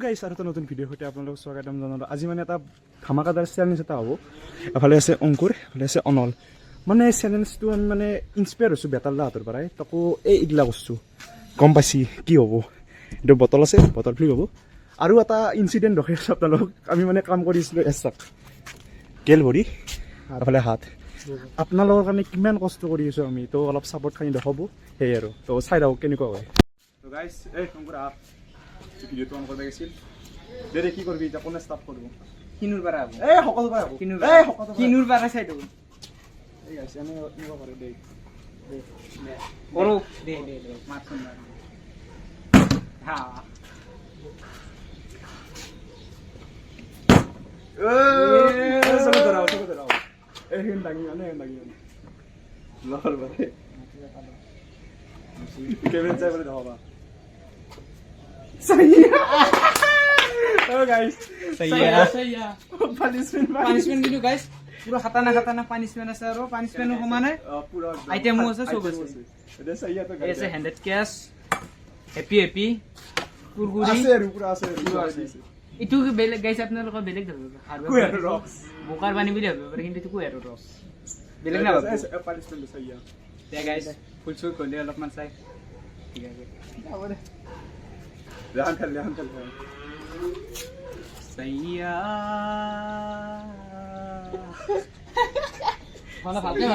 গাইছ আৰু এটা নতুন ভিডিঅ' সৈতে আপোনালোকক স্বাগতম জনালোঁ। আজি মানে এটা ধামাকাদাৰ চেলেঞ্জ এটা হ'ব। এফালে আছে অংকুৰ, এফালে আছে অনল। মানে চেলেঞ্জটো আমি মানে ইনস্পায়াৰ হৈছোঁ বেতাল দাহঁতৰ পৰাই। তাকো এইগিলা কৰিছোঁ, গম পাইছি কি হ'ব। এইটো বটল আছে, বটল ফ্লিপ হ'ব। আৰু এটা ইনচিডেণ্ট ৰখি আছোঁ আপোনালোকক। আমি মানে কাম কৰিছিলোঁ এচাক গেল ভৰি এফালে হাত। আপোনালোকৰ কাৰণে কিমান কষ্ট কৰি আছোঁ আমি, তো অলপ ছাপৰ্ট খানি দেখাব সেয়ে আৰু। তো চাই থাকক কেনেকুৱা হয়। তো গাইছ এই অংকুৰ আহ ভিডিঅ'টো অন কৰিব লাগিছিল। দে কি কৰিবি এতিয়া, কোনে ষ্টাৰ্ট কৰিব? কিনুৰ পৰা হ'ব এই সকলো পৰা হ'ব, কিনুৰ পৰা চাইটো এই গাইছ এনে নিব পাৰে দেই কৰো দে দে দে মাতছন মাৰ হা এই চলো ধৰাও এই হেন দাঙি আনে লহৰ বাৰে কেমেৰা চাই বলে দেখাবা Oh guys, सही punishment কিন্তু গাইস পুৰো খাতানা পানিশমেন্ট আছে আৰু পানিশমেন্টৰ সমানে পুৰা আইটেমও আছে সব আছে এটা সহি আছে গাইস এসে 100 ক্যাশ হ্যাপি কুৰকুৰি আছে আৰু পুৰা আছে ইটো বেলেগ গাইস আপোনালোকৰ বেলেগ ধৰিব কুয়াৰ ৰক্স বোকাৰ পানী বুলি ভাবিব পাৰে কিন্তু ইটো কুয়াৰ ৰক্স বেলেগ না ভাবো পানিশমেন্ট সহি তে গাইস ফুল চুই কৰিলে অলপমান চাই ঠিক আছে আবৰে ধ্যান খেল सैया वाला फालतू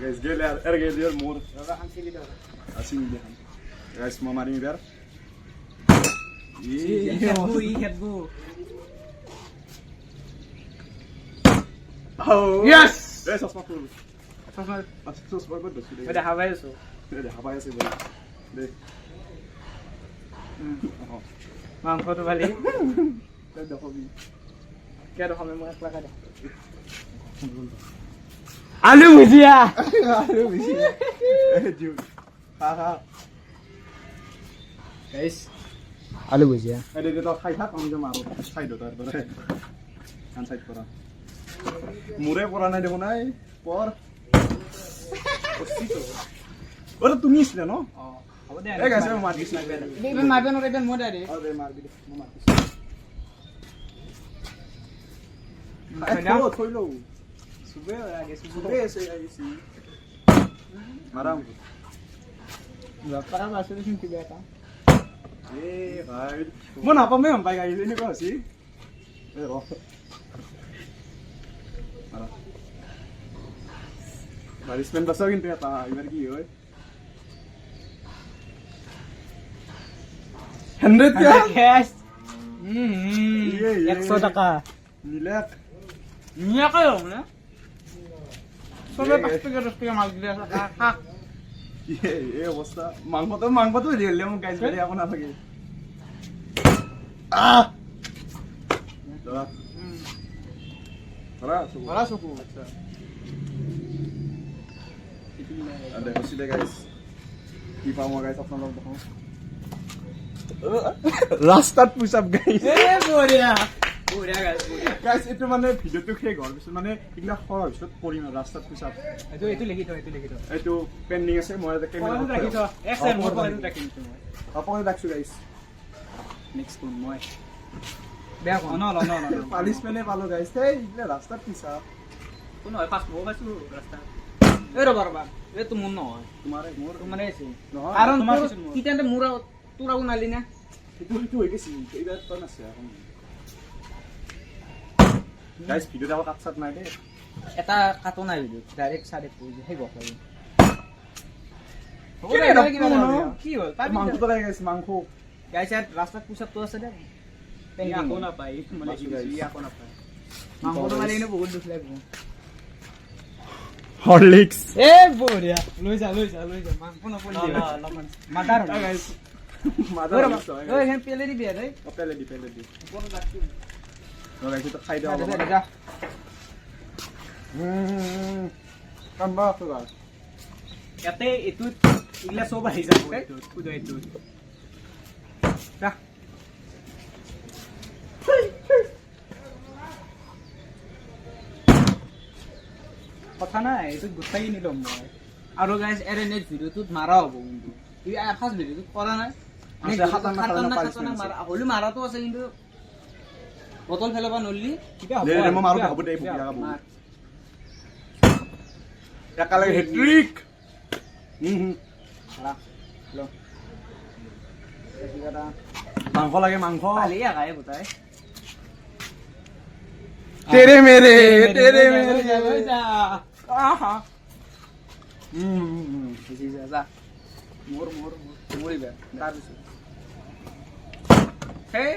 guys gel geliyor mor asing dia guys mau mari biar hebu oh yes sosma good sudah udah hawai so udah hawai sih bro deh মাংসটো ভালি দেখবি কে দেখো মই একলা কা আলু ভুজিয়া জু হা গাইস আলু ভুজিয়া এই দে তো খাই থাক আমি যে মারো সাইড তো আর ধরে কান সাইড করা মুরে পড়া নাই দেখো নাই পর ওরে তুমি ইসলে ন হ'ব দে এই গাইস মার দিছ না বেন মারবে না বেন মোডা রে আরে মারবি দে মার দিছ থইলো সুবে আগে সুবে এসে আইছি মারাম para masuk sing tiba এ ভাই মন আপমে হম পাই গাইস এনে কইছি এ র মারা পানিশমেন্ট বাসা কিন্তু এটা এবার কি হয় 100 cash 100 টাকা মিলাক নিয়া কয়ো না সবে 5 টাকা 10 টাকা মাল দিলে খা এই অবস্থা মাংস তো দিলে মোক গাইস গালি আপনা থাকে ধরা সুকু আচ্ছা দেখো সিধে গাইস কি পামো গাইস আপনারা দেখো রাস্তাত পুশ আপ গাইস এ বড়িয়া গাইস এটো মানে ভিডিওটো খেই গল মানে ইগলা খৰ পিছত কৰিম ৰাস্তাত পুশ আপ এটো লিখি থ এটো পেন্ডিং আছে মই এটা কেমেৰা ৰাখি থ এক্সেল মোৰ পৰা ৰাখি থ আপনি দেখছো গাইস নেক্সট কোন মই বেয়া কোন ন পানিশমেন্টে পালো গাইস এই ইগলা ৰাস্তাত পুশ আপ কোন হয় ফাস্ট মো পাইছো ৰাস্তা এ ৰবা এ তো মন নহয় মোৰ তোমাৰে আছে নহয় কাৰণ কিটাতে মুৰা তোৰা নালি না itu হৈ গৈছে এইবাৰ তো আছে এখন গাইস ভিডিওটা কাট সাট নাই দে এটা কাটো নাই ভিডিও ডাইৰেক্ট সাইড কৰি হে গক লাগি কি হল মাংস তো লাগি গেছে মাংস গাইস আর রাস্তা পুশআপ তো আছে দে পেঙ্গা কোনা পাই মানে ইয়া কোনা পাই মাংস তো মানে এনে বহুত দুখ লাগব হরলিক্স এ বড়িয়া লৈ যা মাংস ন পলি অলপমান মাদার গাইস ওই এখানে পেলে দিবি রে পেলে দি কোন রাখছি তো গাইস তো খাই দাও যা কামবা তো গাইস ইয়াতে এটু ইগলা সব আহি যাব এটু কুদো এটু যা কথা নাই এটু গুটাই নিলম মই আৰু গাইস এৰে নেক্সট ভিডিওটোত মাৰা হ'ব কিন্তু ফাৰ্ষ্ট ভিডিঅ'টো কৰা নাই আছে, খাতাৰনাক punishment আছে। হ'লেও মাৰাটো আছে কিন্তু বটল ফেলাব নৰলি কিবা দে দে মই মাৰো দে, হ'ব দে ভুকিয়া কাপোৰ একেলগে হেট্ৰিক মাংস লাগে মাংস কালি আগাই বুটাই তেৰে মেৰে আহা যা মোৰ মৰিবা তাৰপিছত হেই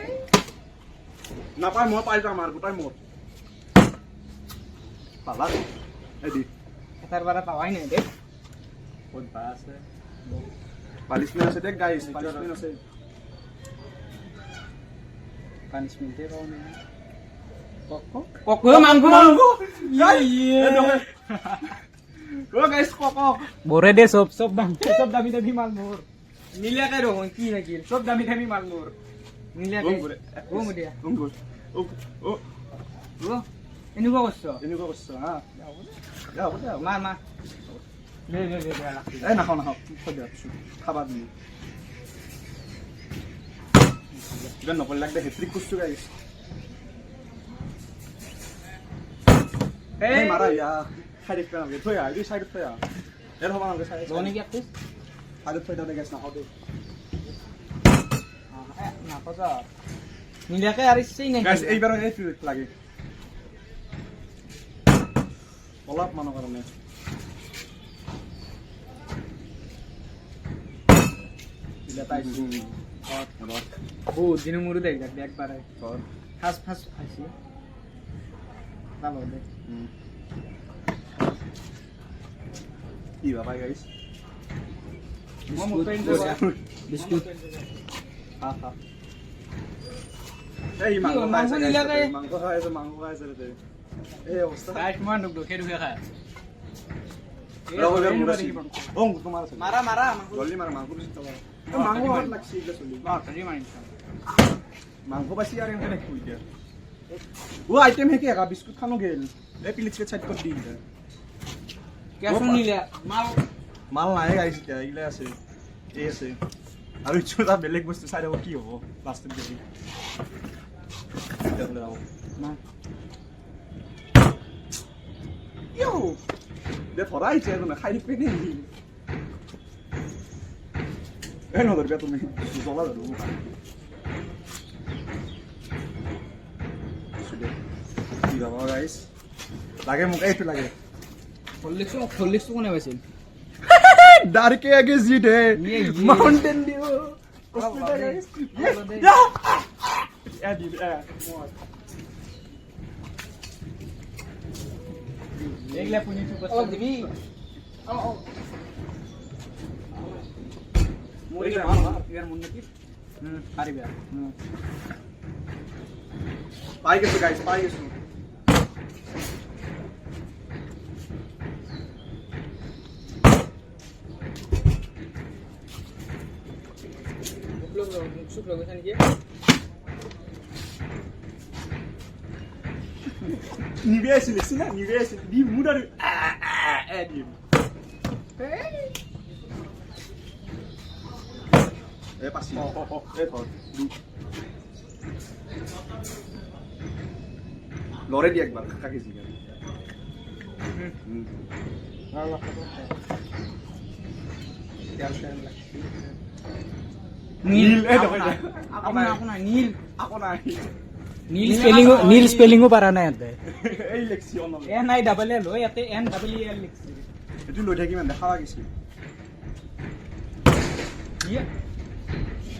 নাপায় মই পাই যাম আৰু গোটাই মোৰ পালা এই দি এটাৰ বাৰা পাৱাই নাই দে ক'ত বা আছে পালিচমেণ্ট আছে দে গাইছ পালিচমেণ্ট আছে পানিশমেন্টে পাও নাই কক মাংস ও গাইছ কক বৰে দে সব দামী মাল মোৰ নীলাকে দেখোন কি থাকিল সব দামী মাল মোৰ নীলাকে ও মুদিয়া ও এনেকুৱা কৰছ এনেকুৱা কৰিছ হা হ'ব দে মাৰ দে এই নাখাওঁ থৈ দিয়া খাবা তুমি কিবা নকৰিলে লাগবে হেট্ৰিক কৰিছো গাইছ এই মাৰা ইয়া সাইডত পেলাম থৈ আহ এই সাইডত থৈ আহ এৰ হ'ব নালাগে সাইডত জনি কি আকছ সাইডত থৈ দাও গাইছ নাখাওঁ দে নাপাজা নীলাকে আৰু ইচ্ছেই নাই গাইছ এইবাৰ এইটো লাগে অলপ মানৰ কাৰণে বহুত দিনৰ মূৰত একবাৰ ফাৰ্ষ্ট খাইছি দে কি বাবা গাইছ বিস্কুট খা এই মাংস মাংস নিলাকে মাংস খাই আছে ৰে এই অৱস্থা মই দুখে খায় তোমাৰ আছে মাৰা জলদি মাৰা মাংস বেছি তবা মাংস হাত লাগছি এইগিলা চলি মাংস বাছি আৰু এনেকে দেখো এতিয়া ও আইটেম হে কি আগা বিস্কুট খানো গেল এই প্লেটকে সাইড কৰি দি দে কেছ নিলা মাল নাই গাইছ এতিয়া এইগিলা আছে এই আছে আৰু ইচ্ছা বেলেগ বস্তু চাই দেব কি হ'ব লাষ্টত দেখি দে ধৰা আহিছে এজনে খাই দিবি নেকি এই নধৰিবা তুমি জ্বলা ধৰো কি ভাবা গাইছ লাগে মোক এইটো লাগে হলিক্সটো কোনে পাইছিল ডাৰকে আগে জিত হে মাউন্টেন ডিউ এইগিলা পুনি দিবি পাই গেছো গাইছ পাই গেছো নিবে আছিল না নিবে আছিল দি মুডার দি এ পাছি এ ধর লরে দি একবার কাকে জিগা নীল এ দেখো আপোনাৰ নীল আপোনাৰ নীল স্পেলিংও পাৰা নাই ইয়াতে এই লেখছি অনল এন আই ডাবল এল হয় ইয়াতে এন ডাবল ই এল লিখছি এটো লৈ থাকি মানে দেখা লাগিছিল ইয়া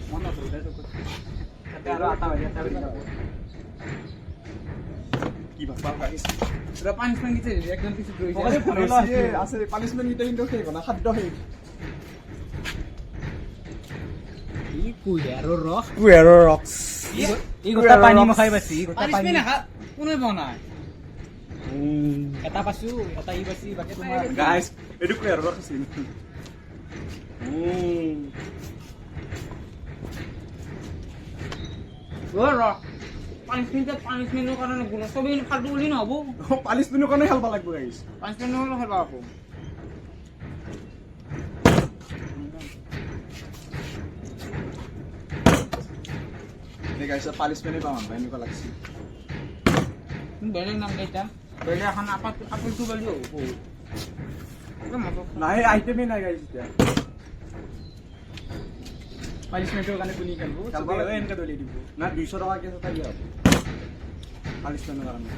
মন নকৰিলে তো তাতে আৰু আটা হৈ যায় কি ভাবা গাইছ পুৰা পানিশমেন্ট দিছে একদম কিছু ৰৈ আছে আছে পানিশমেন্ট গিটা কিন্তু সেই গনা খাদ্য সেই ই কুয়াৰৰ ৰক্স ই গোটা পানী মখাই পাছি গোটা পানী কোনে বনাই এটা পাছো এটা ই পাছি বাকি তোমাৰ গাইছ এটো কুয়াৰৰ ৰক্স আছিল পানিশমেন্টৰ কাৰণে গুণ চবেই খাদ্য বুলি নহ'ব পানিশমেন্টৰ কাৰণে খেলবা লাগব গাইছ পানিশমেন্টৰ কাৰণে খেলবা আকৌ এই গাইছ পালিছমেণ্টে পাম এনেকুৱা লাগিছে বেলেগ নাম কেইটা বেলেগ এখন আপেলটো বেলেগ বহুত নাই আইটেমেই নাই গাইছ এতিয়া পানিছমেণ্টৰ কাৰণে কোনি খেলব এনেকৈ দলি দিব না 200 টকা কেছ এটা দিয়া পালিছমেণ্টৰ কাৰণে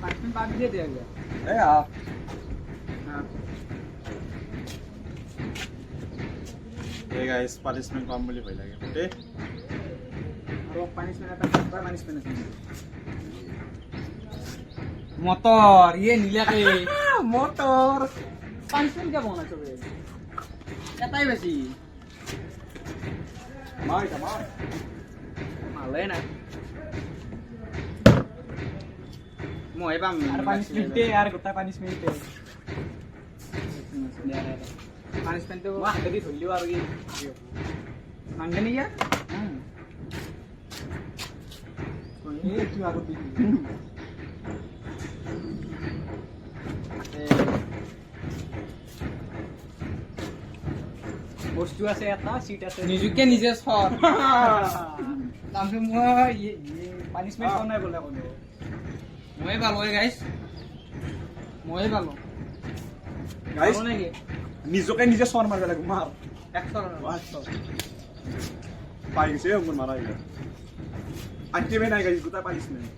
পানিছমেণ্ট পাবি দিয়ে দিয়া এই এই গাইছ পালিছমেণ্ট পাম বুলি ভয় লাগে দেই আৰু পানিছমেণ্ট এটা পানিছমেণ্ট আছে মটৰ ইয়ে নীলাকে মটৰ পানিছমেণ্ট কিয় বনাইছ বে এটাই বেছি মাৰ মালে নাই মই পাম আৰু পানিছমেণ্টে আৰু গোটা পানিছমেণ্টে পানিছমেণ্টটো মই হাতেদি ধৰিলেও আৰু কি মাংগে নেকি এইটো আগত দি বস্তু আছে এটা সিট আছে নিজকে নিজে সর তাৰপিছত মই পানিছমেণ্ট কোৱা নাই বোলে কোনো মই পালো গাইছ মই পালো গাইছ নেকি নিজকে নিজে চৰ মাৰিব লাগিব মাৰ 100 পাই গৈছে মোৰ মাৰা এইটো আইটেমে নাই গাইছ গোটা পানিছমেণ্ট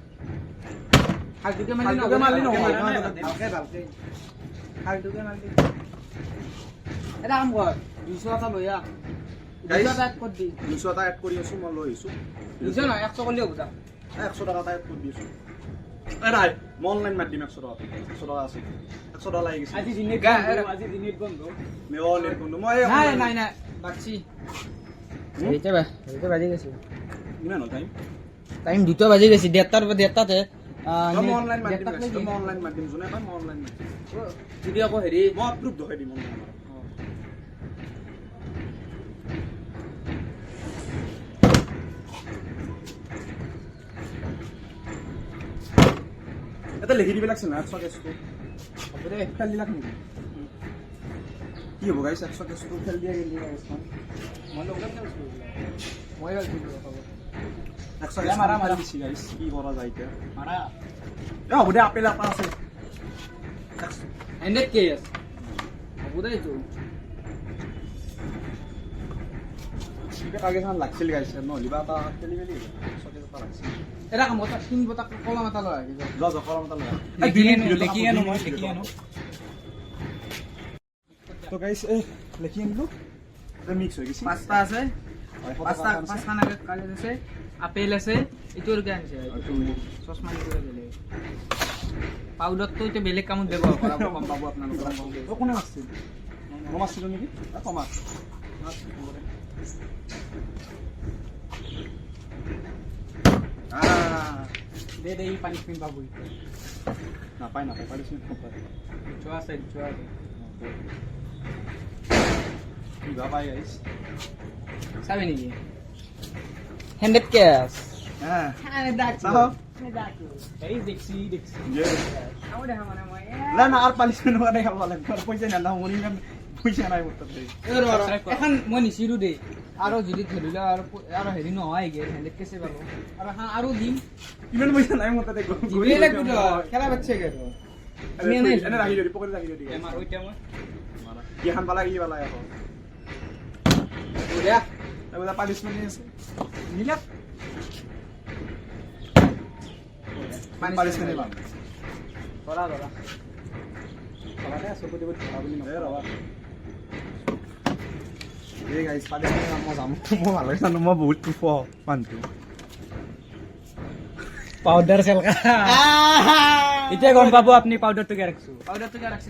হালটোকে মাৰলি ভালকে হালটোকে মাৰলি এটা কাম কৰ 200 এটা লৈ আ 200 এটা ক'ত দি 200 এটা এড কৰি আছো মই লৈ আহিছো 200 নহয় 100 কৰিলে হ'ব যা 100 টকা এটা এড কৰি দিছো নাই মই অনলাইন মাৰি দিম 100 টকা 100 টকা আছে 100 টকা লাগি গৈছে আজি দিনত বন্ধ মই নেট বন্ধ মই নাই বাকছি এইটা বাজি গেছে ইমান ন টাইম 2 বাজি গেছে 1:30তে মই অনলাইন মাৰি দিম মই অনলাইন মাৰি দিম জনে পাই মই অনলাইন মাৰি দিম যদি আকৌ হেৰি মই প্ৰুফ দেখাই দিম অনলাইন এটা লিখি দিব লাগছে না 100 কেছটো হ'ব দে খেল দিলাক নেকি কি হ'ব গাইছ 100 কেছটো খেল দিয়া গেলি গাইছ মই লগত খেলছো মই খেলছো হ'ব 100 কেছ মাৰা দিছি গাইছ কি কৰা যায় এতিয়া মাৰা হ'ব দে আপেল এটা আছে 100 কে আছে হ'ব দে তো এটা কাগে সান লাগছিল গাইছ নহলিবা এটা খেলি মেলি 100 কেছ এটা লাগছিল এটা কাম এটা কিন বটা কলম এটা লৈ আহি যা কলম এটা লৈ লিখি আনো তো গাইছ এই লিখি আনিলো এটা মিক্স হৈ গৈছে পাঁচটা আছে পাঁচটা নাগে কাগজ আছে আপেল আছে ইটোৰ কি আনিছে চশমা নিবলৈ গেলে পাউডাৰটো এতিয়া বেলেগ কামত ব্যৱহাৰ কৰা গম পাব আপোনালোকে কোনে মাছছিল মই মাছছিলো নেকি কমাছ দে ই পানিছমেণ্ট পাব নাপায় পানিছমেণ্ট নাপায় চোৱা আছে কিবা পাই গাইছ চাবি নেকি 100 কেছ হ্যাঁ চাও এই দেখছি আও দেখা মানে মই না আর পানিছমেন্ট মানে খাব লাগবে আর পয়সা না মনি না পয়সা নাই মত এখন মই নিছিলো দে আৰু যদি ধৰিলা আৰু হেৰি নহয় গে 100 কেছে পালো আৰু এখন আৰু দিম ইমান পয়সা নাই মত দেখো গলি লাগব খেলা বাচ্চা গে তো এনে রাখি দিবি পকেটে রাখি দিবি এমার ওইটা মই মারা কি খান পালা কি পালা এখন ওয়া এবারে পানিছমেন্ট আছে নিলা পানিছমেন্ট পাম ধরা কলাতে সব দিব ভাবলি না রবা এই গাইস পানিছমেন্ট মই যাম মই ভাল জানো মই বহুত টুফ মানটো পাউডার সেলকা এতিয়া গম পাবো আপনি পাউডারটো কে রাখছো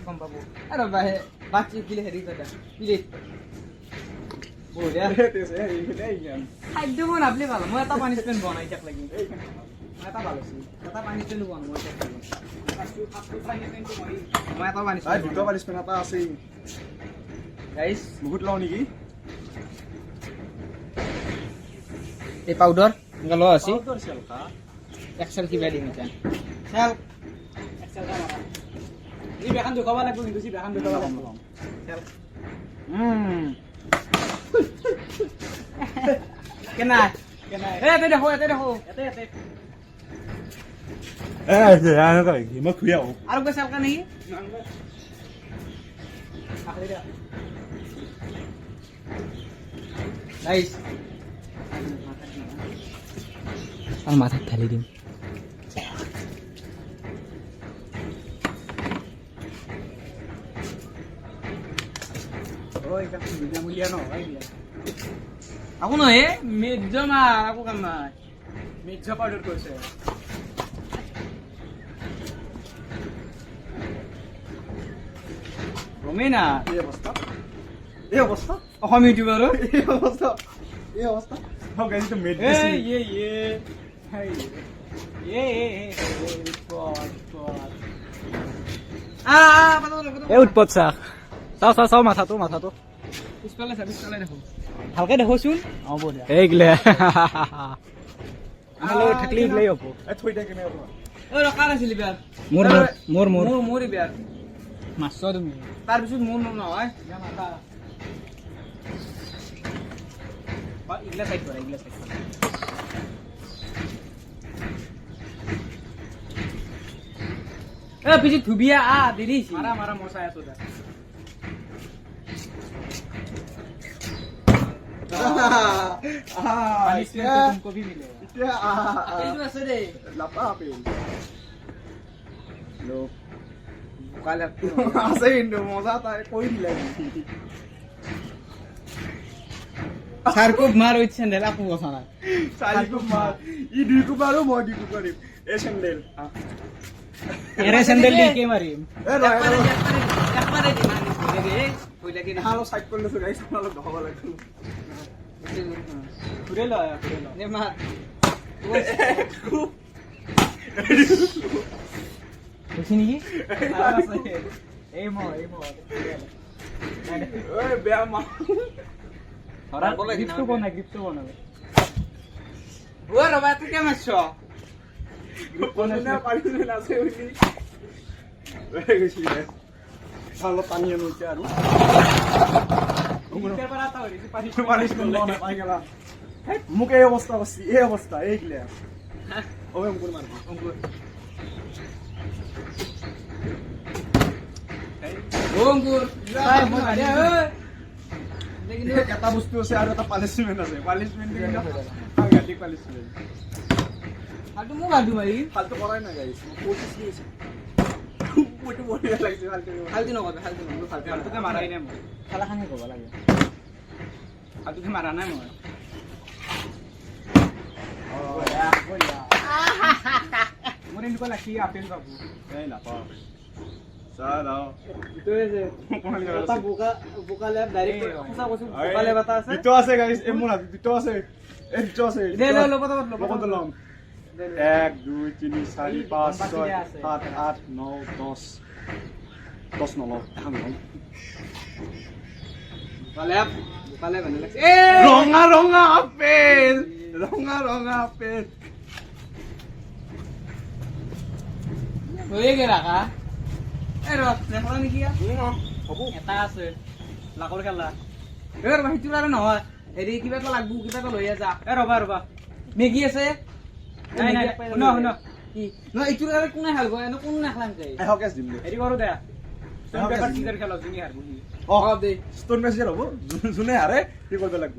গম পাবো আরে ভাই বাচ্চা কিলে হেৰি কথা প্লিজ ও দে খাদ্য বন আপনি ভালো মই এটা পানিশমেন্ট বনাই তাক লাগি এটা ভালো আছে এটা পানিশমেন্ট বন মই তাক লাগি মই এটা পানিশমেন্ট দুটো পানিছমেন্ট এটা আছে গাইস বহুত লও নেকি এই পাউডার গলো আছে পাউডার সেলকা এক্সেল কিবা দিম এটা সেল এক্সেল কা মারা ই বেখান দুখাবা লাগব কিন্তু সি বেখান দুখাবা লাগব সেল কেনা তই দেখো ইয়াতে দেখো ইয়াতে মই খুই আহো আৰু গৈ চালকা নেকি নাইস আৰ মাথায় ঢালি দিম আকৌ নহয় মিৰ্জ মাৰ আকৌ কাম নাই মিৰ্জ পাউডাৰ কৰিছে গমেই না এই অৱস্থা অসম ইউটিউবাৰ এই অৱস্থা how guys to made this এই উৎপত চাও মাথাটো পিছফালে দেখো ভালকে দেখোচোন এইগিলা থাকলি এইগিলাই হ'ব থৈ দে কেনে ৰকাৰ আছিলি বিয়াৰ মোৰ বিয়াৰ মাছ তুমি তাৰপিছত মোৰ নহয় ইগলা সাইড কৰা পিছত ধুবিয়া দেৰি মাৰা মই চাই আছো तुमको भी मिलेगा আছে দে লাপা আপেল লোক কালে আছে কিন্তু মজা তাই কৈ দিলে সারকুব মার ওই স্যান্ডেল আপু কথা না চাৰিকো মাৰ ই দুইকো মাৰো মই দুইকো কৰিম এই চেন্ডেল এৰে স্যান্ডেল দি কে মাৰিম এ নহয় একবাৰে দি মানি ৰে কই লাগি না হালো সাইড কৰি লৈছো গাইছ অলপ ধব লাগিব ঘুরে ল নে মার বুঝি নাকি এই মো ওই বেয়া মা ধরা গ্রিপটো বনাবে ও রবা তুই কেমন আছো কোনে পারিছ না আছে ওই গেছি ভালো পানি আনছে আৰু মোক এই অৱস্থা আছে এই অৱস্থা এইগিলা অঙ্কুৰ মাৰবো অঙ্কুৰ এটা বস্তু আছে আৰু এটা পানিশমেন্ট আছে পানিশমেন্ট সাংঘাতিক পানিশমেন্ট ফালতু মোক গাডু মাৰি ফালতু কৰাই না গাইছ কোচিছ কি আছে পুটো বঢ়িয়া লাগিছে ফালতু নকবে ফালতুকে মাৰাই নাই মই খালাখানি ক'ব লাগে ফালতুকে মাৰা নাই মই মোৰ এনেকুৱা লাগি আপেল বাবু এই নাপাওঁ চাও এটা বোকা লেব ডাইৰেক্ট সঁচা কৈছো বোকা লেব এটা আছে দুটো আছে গাইছ এই মোৰ হাতত দুটো আছে এই দুটো আছে দে লব ল'ম 1 2 3 4 5 6 7 8 9 10 10 নলওঁ এখন ল'ম বোকা লেব আনি লাগছে ৰঙা আপেল ৰঙা আপেল হৈয়ে গেল আকা এই ৰস নেখলা নেকি হ'ব এটা আছে লাকৰ খেলা এই ৰবা সেইটো আৰু নহয় হেৰি কিবা এটা লাগবো কিবা এটা লৈ যা এই ৰবা মেগী আছে নাই শুন কি ন এইটোৰ কাৰণে কোনে হালব এনে কোন নাখলাম কে এহক কেছ দিম দে হেৰি কৰো দে ষ্টন পেপাৰ চিজাৰ খেলা যোনি হাৰবো দে ষ্টন মেছেজ হ'ব যোনে হাৰে কি কৰিব লাগিব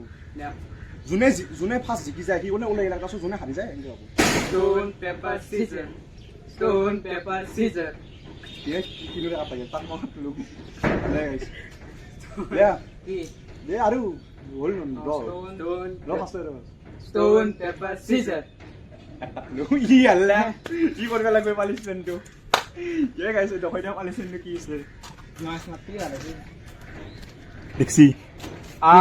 যোনে ফাৰ্ষ্ট জিকি যায় সি কোনে ওলাই গেলা তাৰপিছত যোনে হাৰি যায় এনেকৈ হ'ব ষ্টন পেপাৰ চিজাৰ কিনো দেখা পাই তাক মই লোক দে গাইছ কি দে আৰু হ'ল ষ্টন পেপাৰ চিজাৰ ই আল্লা কি কৰিব লাগিব পালিছমেণ্টটো কি গাইছে দখই দিয়া পালিছমেণ্টটো কি আছে মাছ মাতি আৰু দেখছি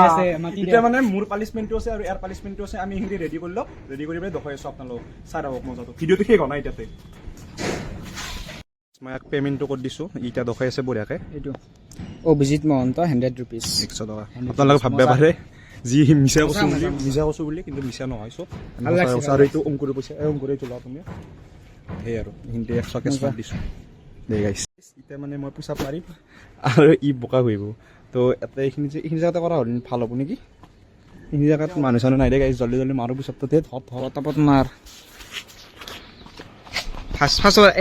আছে মাতি এতিয়া মানে মোৰ পালিছমেণ্টটো আছে আৰু ইয়াৰ পালিছমেণ্টটো আছে আমি হিন্দি ৰেডি কৰি লওক ৰেডি কৰি পেলাই দখই আছো আপোনালোক চাই ৰাখক মজাটো ভিডিঅ'টো শেষ হোৱা নাই এতিয়াতে মই ইয়াক পেমেণ্টটো কৰি দিছোঁ এতিয়া দখই আছে বঢ়িয়াকৈ এইটো অভিজিত মহন্ত 100 rupees 100 টকা আপোনালোকে ভাবিব পাৰে যি মিছা কৈছোঁ বুলি কিন্তু মিছা নহয় চব আৰু এইটো অংকুৰৰ পইচা অংকুৰে তোলা আপুনি সেই আৰু হিন্দি 100 কেছ দিছোঁ দে গাইছ এতিয়া মানে মই পোচাপ মাৰিম আৰু ই বোকা কৰিব তো এটা এইখিনি জেগাতে কৰা হ'ল ভাল হ'ব নেকি এই জেগাত মানুহ চানুহ নাই দে গাইছ জল্দি জল্দি মাৰো পিছত ধত ধত পটাপট মাৰ ফাৰ্ষ্ট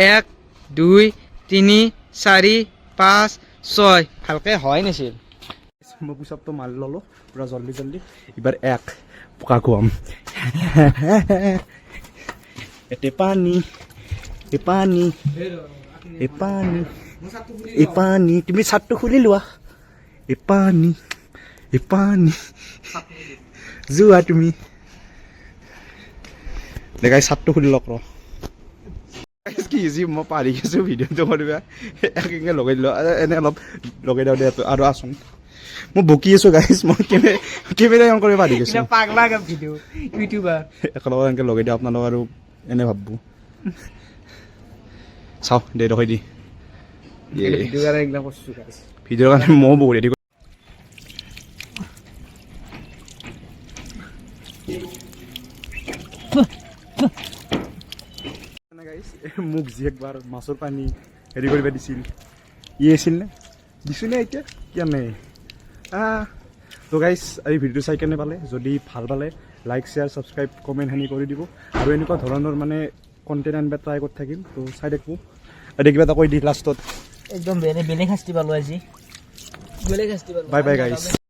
1 2 3 4 5 6 ভালকে হয় নাছিল মই পুচাপটো মাৰি ল'লোঁ পূৰা জল্দি জল্দি এইবাৰ এক পকা খুৱাম এতে পানী এ পানী এ পানী এ পানী তুমি চাটটো খুলি লোৱা এ পানী যোৱা তুমি দেখাই চাটটো খুলি লওক ৰ কি যি মই পাৰি গৈছোঁ ভিডিঅ'টো কৰিবা একে লগাই দিলোঁ এনে অলপ লগাই দিওঁ দে আৰু আছোন মই বকি আছোঁ গাইছ মই কেমেৰা অন কৰিব পাৰি গৈছোঁ পাগলা ভিডিঅ' ইউটিউবাৰ একেলগে এনেকৈ লগাই দিওঁ আপোনালোক আৰু এনে ভাববো চাওঁ দে ৰখাই দি ভিডিঅ'ৰ কাৰণে ময়ো বহুত ৰেডি মোক যি একবাৰ মাছৰ পানী হেৰি কৰিব দিছিল ই আছিল নে দিছোঁ নে এতিয়া কিয় নাই তো গাইছ এই ভিডিঅ'টো চাই কেনে পালে যদি ভাল পালে লাইক শ্বেয়াৰ ছাবস্ক্ৰাইব কমেণ্ট সানি কৰি দিব আৰু এনেকুৱা ধৰণৰ মানে কণ্টেণ্ট আনিব ট্ৰাই কৰি থাকিম তো চাই থাকোঁ এতিয়া কিবা এটা কৈ দি লাষ্টত একদম বেলেগ শাস্তি পালোঁ আজি বেলেগ শাস্তি পালোঁ বাই বাই গাইছ